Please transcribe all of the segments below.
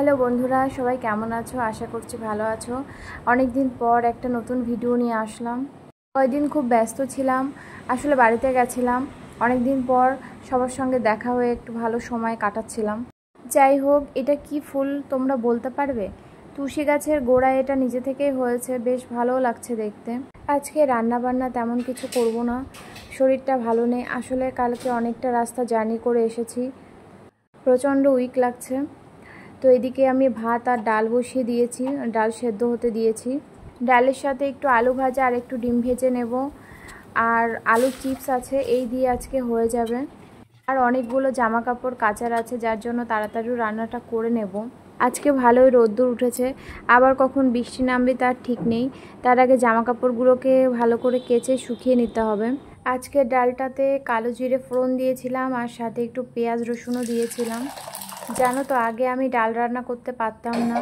Hello বন্ধুরা, সবাই কেমন আছো? আশা করছি ভালো আছো। অনেক দিন পর একটা নতুন ভিডিও নিয়ে আসলাম। কয়েকদিন খুব ব্যস্ত ছিলাম, আসলে বাড়িতে গেছিলাম। অনেক দিন পর সবার সঙ্গে দেখা হয়ে একটু ভালো সময় কাটাচ্ছিলাম। যাই হোক, এটা কি ফুল তোমরা বলতে পারবে? তুলসী গাছের গোড়ায় এটা নিজে থেকেই হয়েছে, বেশ ভালো লাগছে দেখতে। আজকে রান্না বান্না তেমন কিছু করব না, শরীরটা ভালো নেই। আসলে কালকে অনেকটা রাস্তা জার্নি করে এসেছি, প্রচণ্ড উইক লাগছে। তো এদিকে আমি ভাত আর ডাল বসিয়ে দিয়েছি, ডাল সেদ্ধ হতে দিয়েছি। ডালের সাথে একটু আলু ভাজা আর একটু ডিম ভেজে নেব, আর আলু চিপস আছে, এই দিয়ে আজকে হয়ে যাবে। আর অনেকগুলো জামা কাপড় কাচার আছে, যার জন্য তাড়াতাড়ি রান্নাটা করে নেব। আজকে ভালোই রোদ্দুর উঠেছে, আবার কখন বৃষ্টি নামবে তার ঠিক নেই। তার আগে জামা কাপড়গুলোকে ভালো করে কেচে শুকিয়ে নিতে হবে। আজকের ডালটাতে কালো জিরে ফোড়ন দিয়েছিলাম, আর সাথে একটু পেঁয়াজ রসুনও দিয়েছিলাম। জানো তো, আগে আমি ডাল রান্না করতে পারতাম না,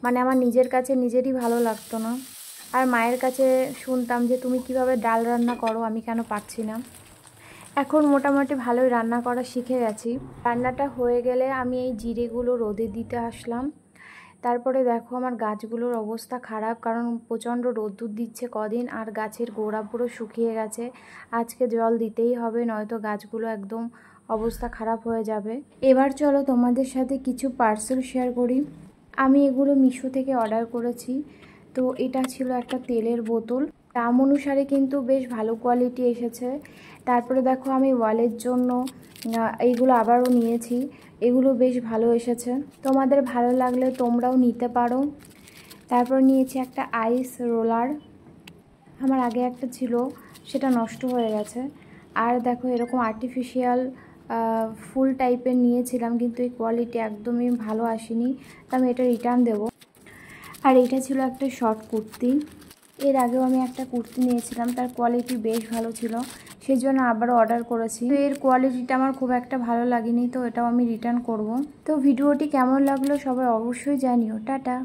মানে আমার নিজের কাছে নিজেরই ভালো লাগতো না। আর মায়ের কাছে শুনতাম যে তুমি কিভাবে ডাল রান্না করো, আমি কেন পারছি না। এখন মোটামুটি ভালোই রান্না করা শিখে গেছি। রান্নাটা হয়ে গেলে আমি এই জিরেগুলো রোদে দিতে আসলাম। তারপরে দেখো আমার গাছগুলোর অবস্থা খারাপ, কারণ প্রচণ্ড রোদ্দুর দিচ্ছে কদিন, আর গাছের গোড়া পুরো শুকিয়ে গেছে। আজকে জল দিতেই হবে, নয়তো গাছগুলো একদম অবস্থা খারাপ হয়ে যাবে। এবার চলো তোমাদের সাথে কিছু পার্সেল শেয়ার করি। আমি এগুলো মিশো থেকে অর্ডার করেছি। তো এটা ছিল একটা তেলের বোতল, দাম অনুসারে কিন্তু বেশ ভালো কোয়ালিটি এসেছে। তারপরে দেখো আমি ওয়ালের জন্য এইগুলো আবারও নিয়েছি, এগুলো বেশ ভালো এসেছে। তোমাদের ভালো লাগলে তোমরাও নিতে পারো। তারপর নিয়েছি একটা আইস রোলার, আমার আগে একটা ছিল, সেটা নষ্ট হয়ে গেছে। আর দেখো এরকম আর্টিফিশিয়াল ফুল টাইপের নিয়েছিলাম, কিন্তু এই কোয়ালিটি একদমই ভালো আসেনি, তো আমি এটা রিটার্ন দেবো। আর এটা ছিল একটা শর্ট কুর্তি, এর আগেও আমি একটা কুর্তি নিয়েছিলাম, তার কোয়ালিটি বেশ ভালো ছিল, সেই জন্য আবারও অর্ডার করেছি। তো এর কোয়ালিটিটা আমার খুব একটা ভালো লাগেনি, তো এটাও আমি রিটার্ন করব। তো ভিডিওটি কেমন লাগলো সবাই অবশ্যই জানিও। টাটা।